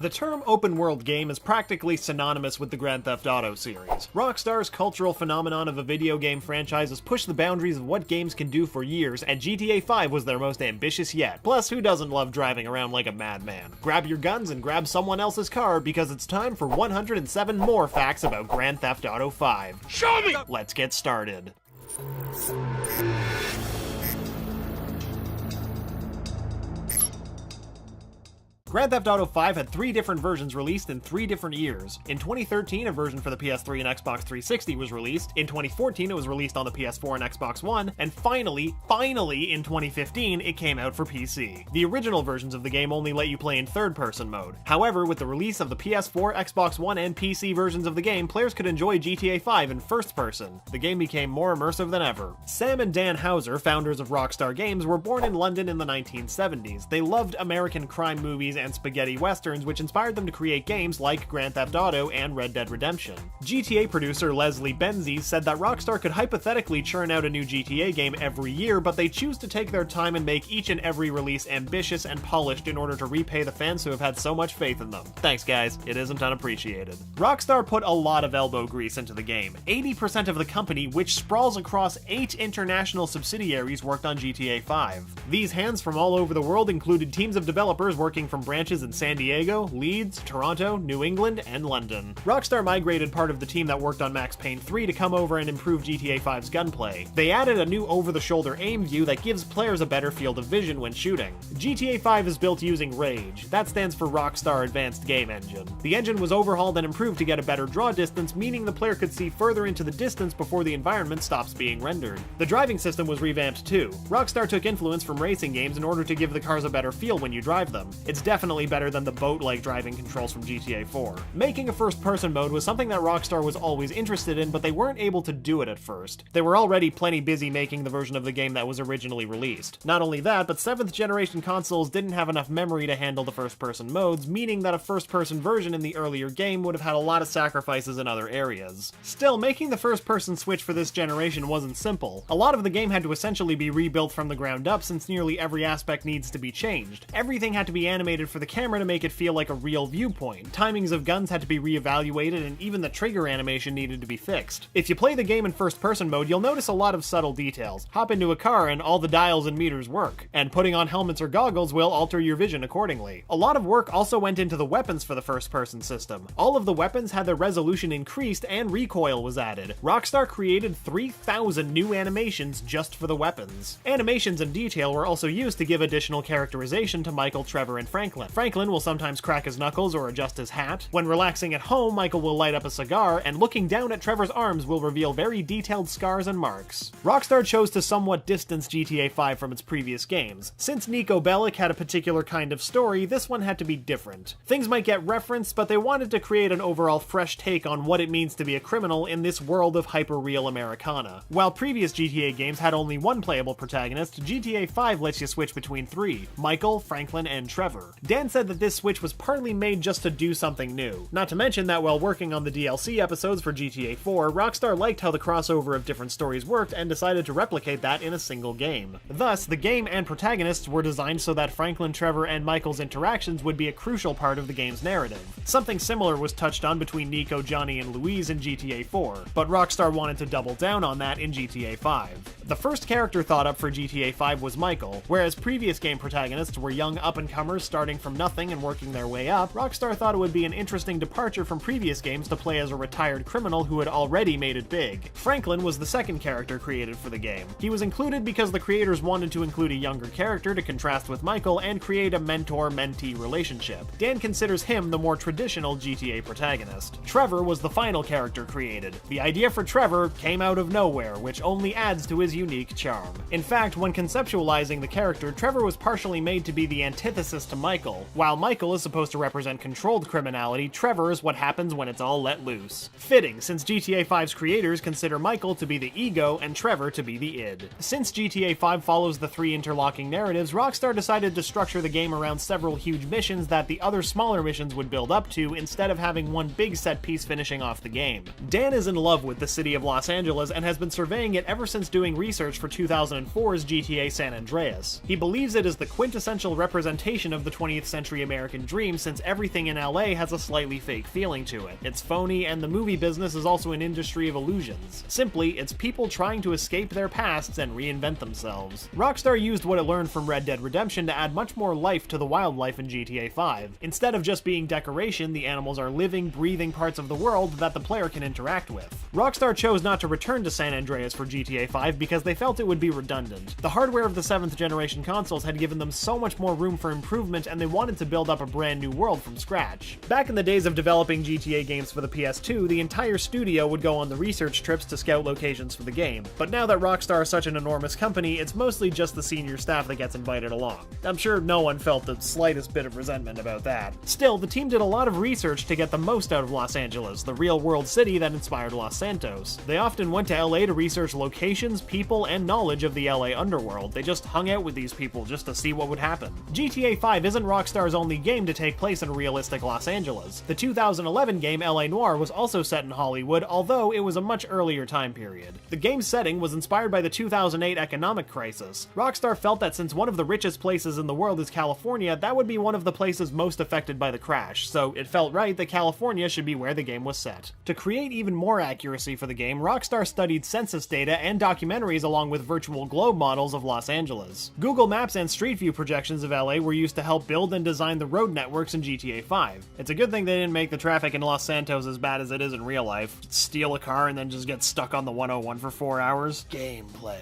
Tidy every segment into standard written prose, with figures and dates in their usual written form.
The term open world game is practically synonymous with the Grand Theft Auto series. Rockstar's cultural phenomenon of a video game franchise has pushed the boundaries of what games can do for years, and GTA 5 was their most ambitious yet. Plus, who doesn't love driving around like a madman? Grab your guns and grab someone else's car, because it's time for 107 more facts about Grand Theft Auto 5. Show me! Let's get started. Grand Theft Auto 5 had 3 different versions released in 3 different years. In 2013, a version for the PS3 and Xbox 360 was released. In 2014, it was released on the PS4 and Xbox One. And finally, in 2015, it came out for PC. The original versions of the game only let you play in third-person mode. However, with the release of the PS4, Xbox One, and PC versions of the game, players could enjoy GTA 5 in first person. The game became more immersive than ever. Sam and Dan Houser, founders of Rockstar Games, were born in London in the 1970s. They loved American crime movies and spaghetti westerns, which inspired them to create games like Grand Theft Auto and Red Dead Redemption. GTA producer Leslie Benzies said that Rockstar could hypothetically churn out a new GTA game every year, but they choose to take their time and make each and every release ambitious and polished in order to repay the fans who have had so much faith in them. Thanks guys, it isn't unappreciated. Rockstar put a lot of elbow grease into the game. 80% of the company, which sprawls across 8 international subsidiaries, worked on GTA 5. These hands from all over the world included teams of developers working from branches in San Diego, Leeds, Toronto, New England, and London. Rockstar migrated part of the team that worked on Max Payne 3 to come over and improve GTA 5's gunplay. They added a new over-the-shoulder aim view that gives players a better field of vision when shooting. GTA 5 is built using Rage. That stands for Rockstar Advanced Game Engine. The engine was overhauled and improved to get a better draw distance, meaning the player could see further into the distance before the environment stops being rendered. The driving system was revamped too. Rockstar took influence from racing games in order to give the cars a better feel when you drive them. It's definitely better than the boat-like driving controls from GTA 4. Making a first-person mode was something that Rockstar was always interested in, but they weren't able to do it at first. They were already plenty busy making the version of the game that was originally released. Not only that, but 7th generation consoles didn't have enough memory to handle the first-person modes, meaning that a first-person version in the earlier game would have had a lot of sacrifices in other areas. Still, making the first-person switch for this generation wasn't simple. A lot of the game had to essentially be rebuilt from the ground up, since nearly every aspect needs to be changed. Everything had to be animated for the camera to make it feel like a real viewpoint. Timings of guns had to be reevaluated, and even the trigger animation needed to be fixed. If you play the game in first-person mode, you'll notice a lot of subtle details. Hop into a car and all the dials and meters work, and putting on helmets or goggles will alter your vision accordingly. A lot of work also went into the weapons for the first-person system. All of the weapons had their resolution increased and recoil was added. Rockstar created 3,000 new animations just for the weapons. Animations and detail were also used to give additional characterization to Michael, Trevor, and Franklin. Franklin will sometimes crack his knuckles or adjust his hat. When relaxing at home, Michael will light up a cigar, and looking down at Trevor's arms will reveal very detailed scars and marks. Rockstar chose to somewhat distance GTA 5 from its previous games. Since Niko Bellic had a particular kind of story, this one had to be different. Things might get referenced, but they wanted to create an overall fresh take on what it means to be a criminal in this world of hyper-real Americana. While previous GTA games had only one playable protagonist, GTA 5 lets you switch between 3, Michael, Franklin, and Trevor. Dan said that this switch was partly made just to do something new. Not to mention that while working on the DLC episodes for GTA 4, Rockstar liked how the crossover of different stories worked and decided to replicate that in a single game. Thus, the game and protagonists were designed so that Franklin, Trevor, and Michael's interactions would be a crucial part of the game's narrative. Something similar was touched on between Nico, Johnny, and Louise in GTA 4, but Rockstar wanted to double down on that in GTA 5. The first character thought up for GTA 5 was Michael. Whereas previous game protagonists were young up-and-comers starting from nothing and working their way up, Rockstar thought it would be an interesting departure from previous games to play as a retired criminal who had already made it big. Franklin was the second character created for the game. He was included because the creators wanted to include a younger character to contrast with Michael and create a mentor-mentee relationship. Dan considers him the more traditional GTA protagonist. Trevor was the final character created. The idea for Trevor came out of nowhere, which only adds to his unique charm. In fact, when conceptualizing the character, Trevor was partially made to be the antithesis to Michael. While Michael is supposed to represent controlled criminality, Trevor is what happens when it's all let loose. Fitting, since GTA 5's creators consider Michael to be the ego and Trevor to be the id. Since GTA 5 follows the 3 interlocking narratives, Rockstar decided to structure the game around several huge missions that the other smaller missions would build up to, instead of having one big set piece finishing off the game. Dan is in love with the city of Los Angeles and has been surveying it ever since doing research for 2004's GTA San Andreas. He believes it is the quintessential representation of the 20th century American dream since everything in LA has a slightly fake feeling to it. It's phony, and the movie business is also an industry of illusions. Simply, it's people trying to escape their pasts and reinvent themselves. Rockstar used what it learned from Red Dead Redemption to add much more life to the wildlife in GTA 5. Instead of just being decoration, the animals are living, breathing parts of the world that the player can interact with. Rockstar chose not to return to San Andreas for GTA 5 because they felt it would be redundant. The hardware of the 7th generation consoles had given them so much more room for improvement, and they wanted to build up a brand new world from scratch. Back in the days of developing GTA games for the PS2, the entire studio would go on the research trips to scout locations for the game. But now that Rockstar is such an enormous company, it's mostly just the senior staff that gets invited along. I'm sure no one felt the slightest bit of resentment about that. Still, the team did a lot of research to get the most out of Los Angeles, the real-world city that inspired Los Santos. They often went to LA to research locations, people, and knowledge of the LA underworld. They just hung out with these people just to see what would happen. GTA 5 isn't Rockstar's only game to take place in realistic Los Angeles. The 2011 game LA Noire was also set in Hollywood, although it was a much earlier time period. The game's setting was inspired by the 2008 economic crisis. Rockstar felt that since one of the richest places in the world is California, that would be one of the places most affected by the crash, so it felt right that California should be where the game was set. To create even more accuracy for the game, Rockstar studied census data and documentaries along with virtual globe models of Los Angeles. Google Maps and Street View projections of LA were used to help build and design the road networks in GTA 5. It's a good thing they didn't make the traffic in Los Santos as bad as it is in real life. Steal a car and then just get stuck on the 101 for 4 hours. Gameplay.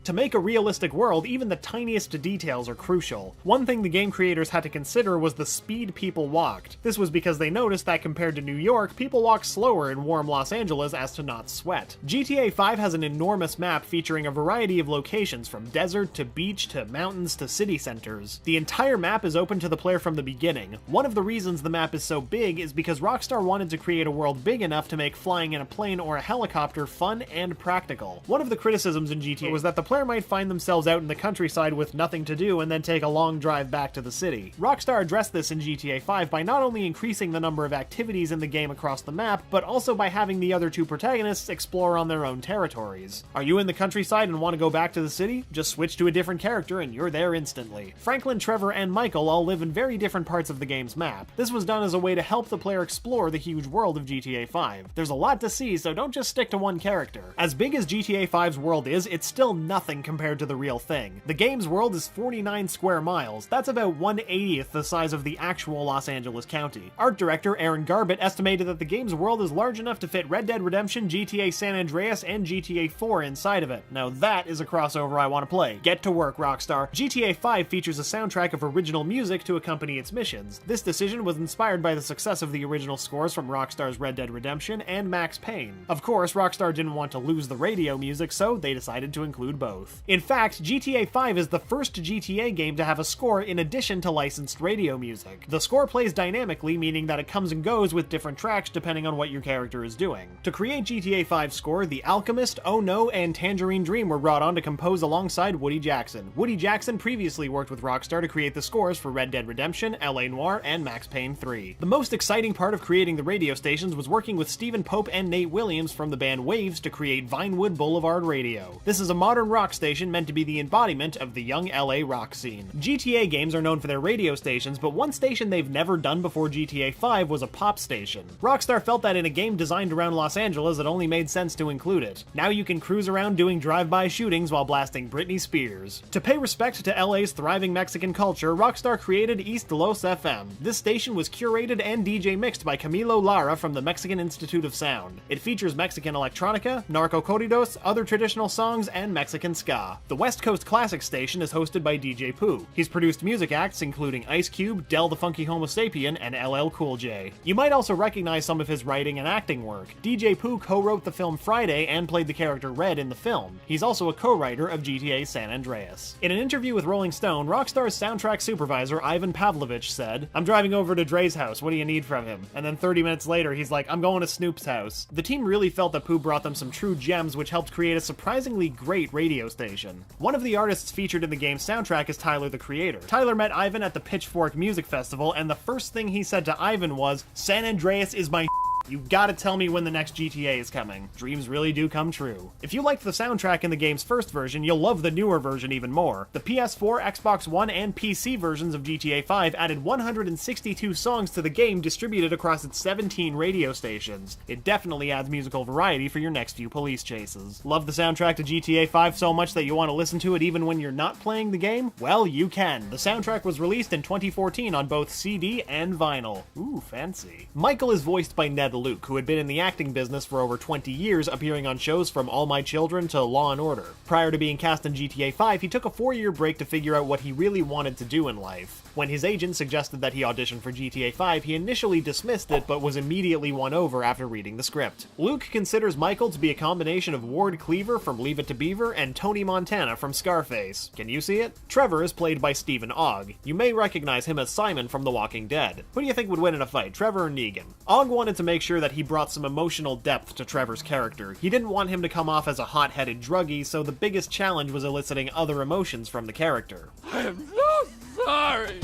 To make a realistic world, even the tiniest details are crucial. One thing the game creators had to consider was the speed people walked. This was because they noticed that compared to New York, people walk slower in warm Los Angeles as to not sweat. GTA 5 has an enormous map featuring a variety of locations from desert to beach to mountains to city centers. The entire map is open to the player from the beginning. One of the reasons the map is so big is because Rockstar wanted to create a world big enough to make flying in a plane or a helicopter fun and practical. One of the criticisms in GTA was that the player might find themselves out in the countryside with nothing to do and then take a long drive back to the city. Rockstar addressed this in GTA 5 by not only increasing the number of activities in the game across the map, but also by having the other two protagonists explore on their own territories. Are you in the countryside and want to go back to the city? Just switch to a different character and you're there instantly. Franklin, Trevor, and Michael all live in very different parts of the game's map. This was done as a way to help the player explore the huge world of GTA 5. There's a lot to see, so don't just stick to one character. As big as GTA 5's world is, it's still nothing compared to the real thing. The game's world is 49 square miles. That's about 1/80th the size of the actual Los Angeles County. Art director Aaron Garbett estimated that the game's world is large enough to fit Red Dead Redemption, GTA San Andreas, and GTA 4 inside of it. Now that is a crossover I want to play. Get to work, Rockstar. GTA 5 features a soundtrack of original music to accompany its missions. This decision was inspired by the success of the original scores from Rockstar's Red Dead Redemption and Max Payne. Of course, Rockstar didn't want to lose the radio music, so they decided to include both. In fact, GTA 5 is the first GTA game to have a score in addition to licensed radio music. The score plays dynamically, meaning that it comes and goes with different tracks depending on what your character is doing. To create GTA 5's score, The Alchemist, Oh No, and Tangerine Dream were brought on to compose alongside Woody Jackson. Woody Jackson previously worked with Rockstar to create the scores for Red Dead Redemption, LA Noire, and Max Payne 3. The most exciting part of creating the radio stations was working with Stephen Pope and Nate Williams from the band Waves to create Vinewood Boulevard Radio. This is a modern rock station meant to be the embodiment of the young LA rock scene. GTA games are known for their radio stations, but one station they've never done before GTA 5 was a pop station. Rockstar felt that in a game designed around Los Angeles, it only made sense to include it. Now you can cruise around doing drive-by shootings while blasting Britney Spears. To pay respect to LA's thriving Mexican culture, Rockstar created East Los FM. This station was curated and DJ mixed by Camilo Lara from the Mexican Institute of Sound. It features Mexican electronica, narco-corridos, other traditional songs, and Mexican ska. The West Coast Classic station is hosted by DJ Pooh. He's produced music acts including Ice Cube, Del the Funky Homo Sapien, and LL Cool J. You might also recognize some of his writing and acting work. DJ Pooh co-wrote the film Friday and played the character Red in the film. He's also a co-writer of GTA San Andreas. In an interview with Rolling Stone, Rockstar's soundtrack supervisor Ivan Pavlovich said, "I'm driving over to Dre's house, what do you need from him?" And then 30 minutes later, he's like, "I'm going to Snoop's house." The team really felt that Pooh brought them some true gems, which helped create a surprisingly great radio station. One of the artists featured in the game's soundtrack is Tyler, the Creator. Tyler met Ivan at the Pitchfork Music Festival, and the first thing he said to Ivan was, "San Andreas is my You gotta tell me when the next GTA is coming. Dreams really do come true. If you liked the soundtrack in the game's first version, you'll love the newer version even more. The PS4, Xbox One, and PC versions of GTA 5 added 162 songs to the game distributed across its 17 radio stations. It definitely adds musical variety for your next few police chases. Love the soundtrack to GTA 5 so much that you want to listen to it even when you're not playing the game? Well, you can. The soundtrack was released in 2014 on both CD and vinyl. Ooh, fancy. Michael is voiced by Ned Luke, who had been in the acting business for over 20 years, appearing on shows from All My Children to Law & Order. Prior to being cast in GTA 5, he took a 4-year break to figure out what he really wanted to do in life. When his agent suggested that he audition for GTA 5, he initially dismissed it, but was immediately won over after reading the script. Luke considers Michael to be a combination of Ward Cleaver from Leave It to Beaver and Tony Montana from Scarface. Can you see it? Trevor is played by Stephen Ogg. You may recognize him as Simon from The Walking Dead. Who do you think would win in a fight, Trevor or Negan? Ogg wanted to make sure that he brought some emotional depth to Trevor's character. He didn't want him to come off as a hot-headed druggie, so the biggest challenge was eliciting other emotions from the character. I am so sorry.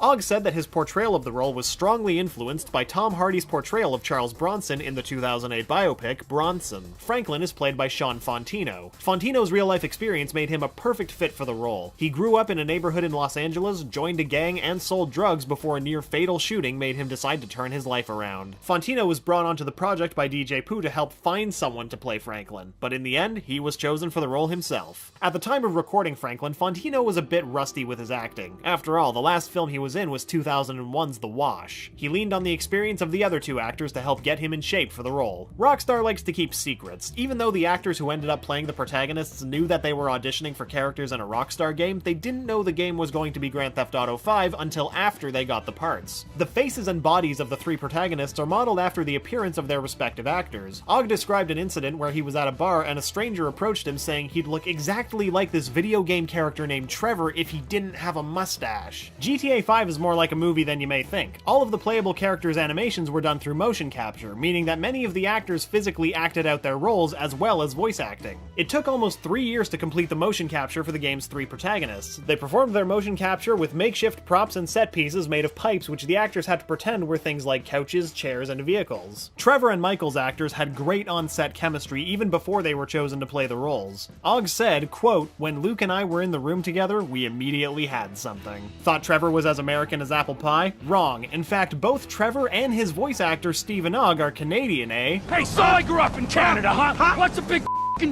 Ogg said that his portrayal of the role was strongly influenced by Tom Hardy's portrayal of Charles Bronson in the 2008 biopic Bronson. Franklin is played by Sean Fontino. Fontino's real-life experience made him a perfect fit for the role. He grew up in a neighborhood in Los Angeles, joined a gang, and sold drugs before a near-fatal shooting made him decide to turn his life around. Fontino was brought onto the project by DJ Pooh to help find someone to play Franklin, but in the end, he was chosen for the role himself. At the time of recording Franklin, Fontino was a bit rusty with his acting. After all, the last film he was in was 2001's The Wash. He leaned on the experience of the other two actors to help get him in shape for the role. Rockstar likes to keep secrets. Even though the actors who ended up playing the protagonists knew that they were auditioning for characters in a Rockstar game, they didn't know the game was going to be Grand Theft Auto 5 until after they got the parts. The faces and bodies of the three protagonists are modeled after the appearance of their respective actors. Ogg described an incident where he was at a bar and a stranger approached him saying he'd look exactly like this video game character named Trevor if he didn't have a mustache. GTA 5 is more like a movie than you may think. All of the playable characters' animations were done through motion capture, meaning that many of the actors physically acted out their roles as well as voice acting. It took almost 3 years to complete the motion capture for the game's three protagonists. They performed their motion capture with makeshift props and set pieces made of pipes which the actors had to pretend were things like couches, chairs, and vehicles. Trevor and Michael's actors had great on-set chemistry even before they were chosen to play the roles. Ogg said, quote, "When Luke and I were in the room together, we immediately had something." Thought Trevor was as American as apple pie? Wrong. In fact, both Trevor and his voice actor Stephen Ogg are Canadian, eh? Hey, so I grew up in Canada, huh? What's the big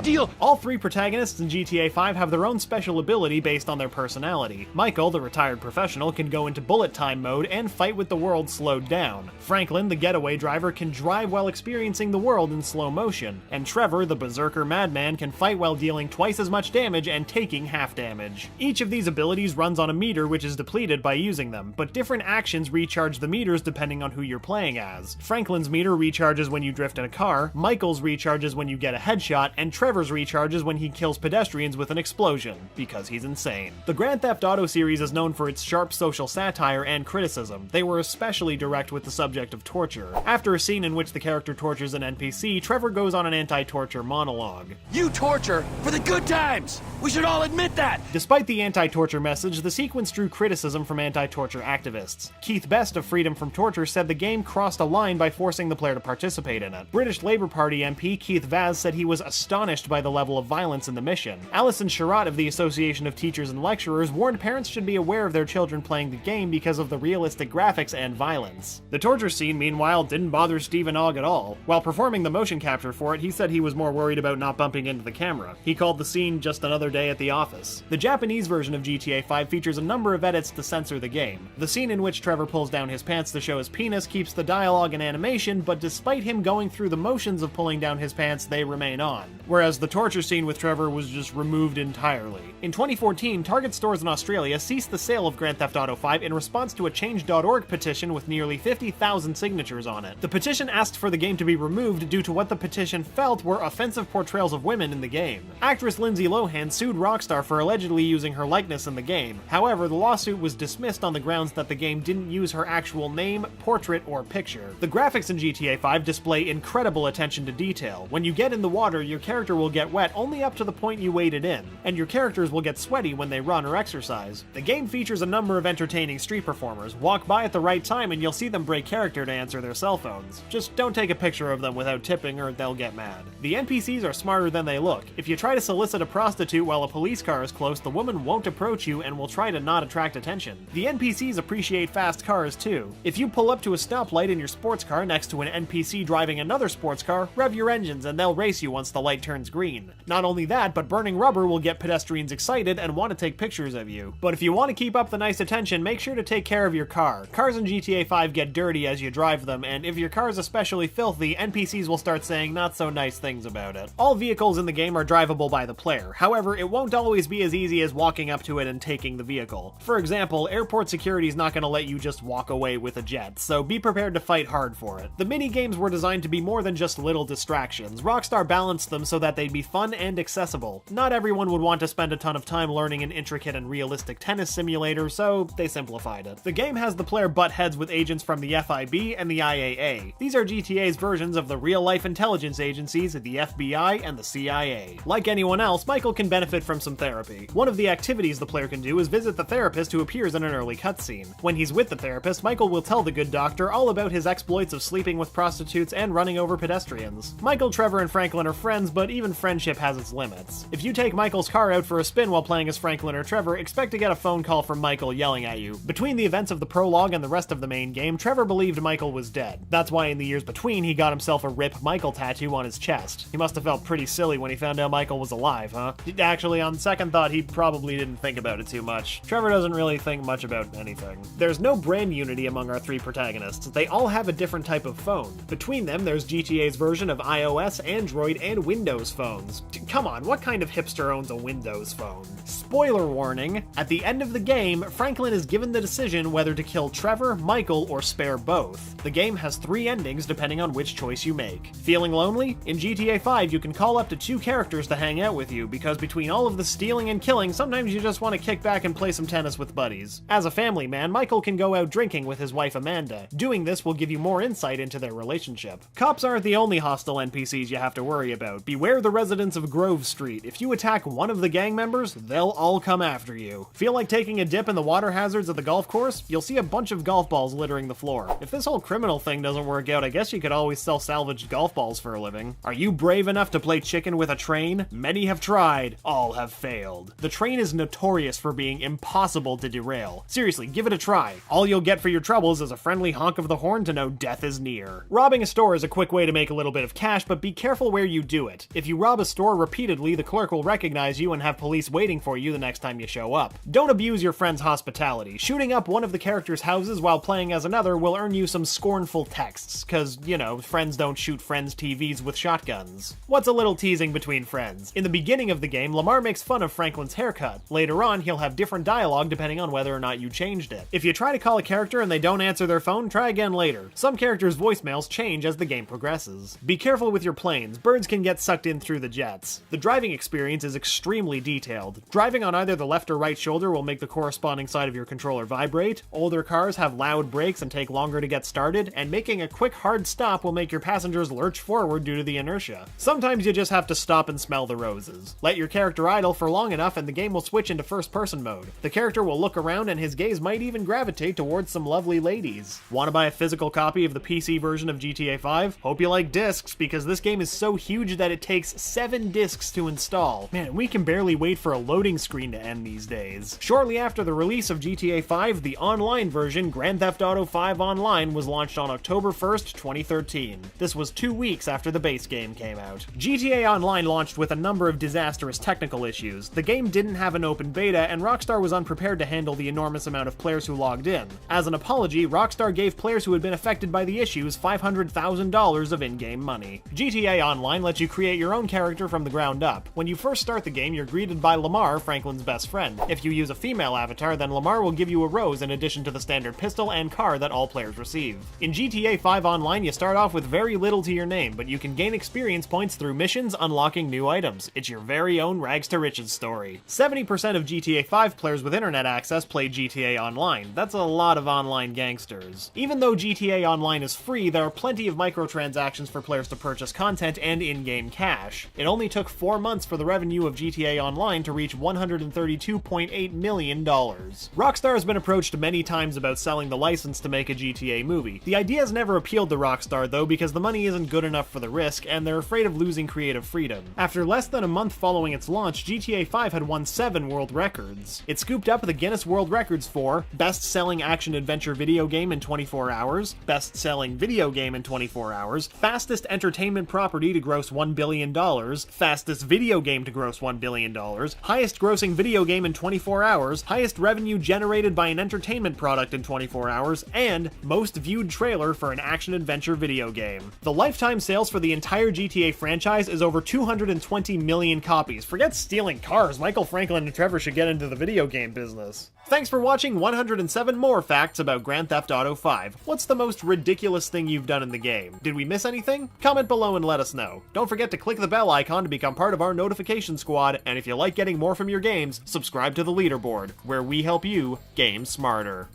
deal? All three protagonists in GTA 5 have their own special ability based on their personality. Michael, the retired professional, can go into bullet time mode and fight with the world slowed down. Franklin, the getaway driver, can drive while experiencing the world in slow motion. And Trevor, the berserker madman, can fight while dealing twice as much damage and taking half damage. Each of these abilities runs on a meter which is depleted by using them, but different actions recharge the meters depending on who you're playing as. Franklin's meter recharges when you drift in a car, Michael's recharges when you get a headshot, and Trevor's recharges when he kills pedestrians with an explosion, because he's insane. The Grand Theft Auto series is known for its sharp social satire and criticism. They were especially direct with the subject of torture. After a scene in which the character tortures an NPC, Trevor goes on an anti-torture monologue. You torture for the good times! We should all admit that! Despite the anti-torture message, the sequence drew criticism from anti-torture activists. Keith Best of Freedom from Torture said the game crossed a line by forcing the player to participate in it. British Labour Party MP Keith Vaz said he was astonished by the level of violence in the mission. Alison Sherratt of the Association of Teachers and Lecturers warned parents should be aware of their children playing the game because of the realistic graphics and violence. The torture scene, meanwhile, didn't bother Stephen Ogg at all. While performing the motion capture for it, he said he was more worried about not bumping into the camera. He called the scene just another day at the office. The Japanese version of GTA 5 features a number of edits to censor the game. The scene in which Trevor pulls down his pants to show his penis keeps the dialogue and animation, but despite him going through the motions of pulling down his pants, they remain on. Whereas the torture scene with Trevor was just removed entirely. In 2014, Target stores in Australia ceased the sale of Grand Theft Auto 5 in response to a Change.org petition with nearly 50,000 signatures on it. The petition asked for the game to be removed due to what the petition felt were offensive portrayals of women in the game. Actress Lindsay Lohan sued Rockstar for allegedly using her likeness in the game. However, the lawsuit was dismissed on the grounds that the game didn't use her actual name, portrait, or picture. The graphics in GTA 5 display incredible attention to detail. When you get in the water, your character character will get wet only up to the point you waded in, and your characters will get sweaty when they run or exercise. The game features a number of entertaining street performers. Walk by at the right time and you'll see them break character to answer their cell phones. Just don't take a picture of them without tipping or they'll get mad. The NPCs are smarter than they look. If you try to solicit a prostitute while a police car is close, the woman won't approach you and will try to not attract attention. The NPCs appreciate fast cars too. If you pull up to a stoplight in your sports car next to an NPC driving another sports car, rev your engines and they'll race you once the light turns green. Not only that, but burning rubber will get pedestrians excited and want to take pictures of you. But if you want to keep up the nice attention, make sure to take care of your car. Cars in GTA 5 get dirty as you drive them, and if your car is especially filthy, NPCs will start saying not so nice things about it. All vehicles in the game are drivable by the player. However, it won't always be as easy as walking up to it and taking the vehicle. For example, airport security is not going to let you just walk away with a jet, so be prepared to fight hard for it. The mini-games were designed to be more than just little distractions. Rockstar balanced them so that they'd be fun and accessible. Not everyone would want to spend a ton of time learning an intricate and realistic tennis simulator, so they simplified it. The game has the player butt heads with agents from the FIB and the IAA. These are GTA's versions of the real-life intelligence agencies, the FBI and the CIA. Like anyone else, Michael can benefit from some therapy. One of the activities the player can do is visit the therapist who appears in an early cutscene. When he's with the therapist, Michael will tell the good doctor all about his exploits of sleeping with prostitutes and running over pedestrians. Michael, Trevor, and Franklin are friends, but even friendship has its limits. If you take Michael's car out for a spin while playing as Franklin or Trevor, expect to get a phone call from Michael yelling at you. Between the events of the prologue and the rest of the main game, Trevor believed Michael was dead. That's why in the years between, he got himself a RIP Michael tattoo on his chest. He must have felt pretty silly when he found out Michael was alive, huh? Actually, on second thought, he probably didn't think about it too much. Trevor doesn't really think much about anything. There's no brand unity among our three protagonists. They all have a different type of phone. Between them, there's GTA's version of iOS, Android, and Windows phones. Come on, what kind of hipster owns a Windows phone? Spoiler warning, at the end of the game, Franklin is given the decision whether to kill Trevor, Michael, or spare both. The game has 3 endings depending on which choice you make. Feeling lonely? In GTA 5, you can call up to 2 characters to hang out with you, because between all of the stealing and killing, sometimes you just want to kick back and play some tennis with buddies. As a family man, Michael can go out drinking with his wife Amanda. Doing this will give you more insight into their relationship. Cops aren't the only hostile NPCs you have to worry about. Beware the residents of Grove Street. If you attack one of the gang members, they'll all come after you. Feel like taking a dip in the water hazards of the golf course? You'll see a bunch of golf balls littering the floor. If this whole criminal thing doesn't work out, I guess you could always sell salvaged golf balls for a living. Are you brave enough to play chicken with a train? Many have tried, all have failed. The train is notorious for being impossible to derail. Seriously, give it a try. All you'll get for your troubles is a friendly honk of the horn to know death is near. Robbing a store is a quick way to make a little bit of cash, but be careful where you do it. If you rob a store repeatedly, the clerk will recognize you and have police waiting for you the next time you show up. Don't abuse your friend's hospitality. Shooting up one of the characters' houses while playing as another will earn you some scornful texts, cause, you know, friends don't shoot friends' TVs with shotguns. What's a little teasing between friends? In the beginning of the game, Lamar makes fun of Franklin's haircut. Later on, he'll have different dialogue depending on whether or not you changed it. If you try to call a character and they don't answer their phone, try again later. Some characters' voicemails change as the game progresses. Be careful with your planes. Birds can get sucked in through the jets. The driving experience is extremely detailed. Driving on either the left or right shoulder will make the corresponding side of your controller vibrate. Older cars have loud brakes and take longer to get started, and making a quick hard stop will make your passengers lurch forward due to the inertia. Sometimes you just have to stop and smell the roses. Let your character idle for long enough and the game will switch into first-person mode. The character will look around and his gaze might even gravitate towards some lovely ladies. Want to buy a physical copy of the PC version of GTA 5? Hope you like discs, because this game is so huge that it takes 7 discs to install. Man, we can barely wait for a loading screen to end these days. Shortly after the release of GTA 5, the online version, Grand Theft Auto 5 Online, was launched on October 1st, 2013. This was 2 weeks after the base game came out. GTA Online launched with a number of disastrous technical issues. The game didn't have an open beta, and Rockstar was unprepared to handle the enormous amount of players who logged in. As an apology, Rockstar gave players who had been affected by the issues $500,000 of in-game money. GTA Online lets you create your own character from the ground up. When you first start the game, you're greeted by Lamar, Franklin's best friend. If you use a female avatar, then Lamar will give you a rose in addition to the standard pistol and car that all players receive. In GTA 5 Online, you start off with very little to your name, but you can gain experience points through missions unlocking new items. It's your very own rags to riches story. 70% of GTA 5 players with internet access play GTA Online. That's a lot of online gangsters. Even though GTA Online is free, there are plenty of microtransactions for players to purchase content and in-game cash. cash. It only took 4 months for the revenue of GTA Online to reach $132.8 million. Rockstar has been approached many times about selling the license to make a GTA movie. The idea has never appealed to Rockstar though, because the money isn't good enough for the risk, and they're afraid of losing creative freedom. After less than a month following its launch, GTA 5 had won 7 world records. It scooped up the Guinness World Records for best-selling action-adventure video game in 24 hours, best-selling video game in 24 hours, fastest entertainment property to gross $1 billion, fastest video game to gross $1 billion, highest grossing video game in 24 hours, highest revenue generated by an entertainment product in 24 hours, and most viewed trailer for an action-adventure video game. The lifetime sales for the entire GTA franchise is over 220 million copies. Forget stealing cars, Michael Franklin and Trevor should get into the video game business. Thanks for watching 107 more facts about Grand Theft Auto 5. What's the most ridiculous thing you've done in the game? Did we miss anything? Comment below and let us know. Don't forget to click the bell icon to become part of our notification squad, and if you like getting more from your games, subscribe to the leaderboard, where we help you game smarter.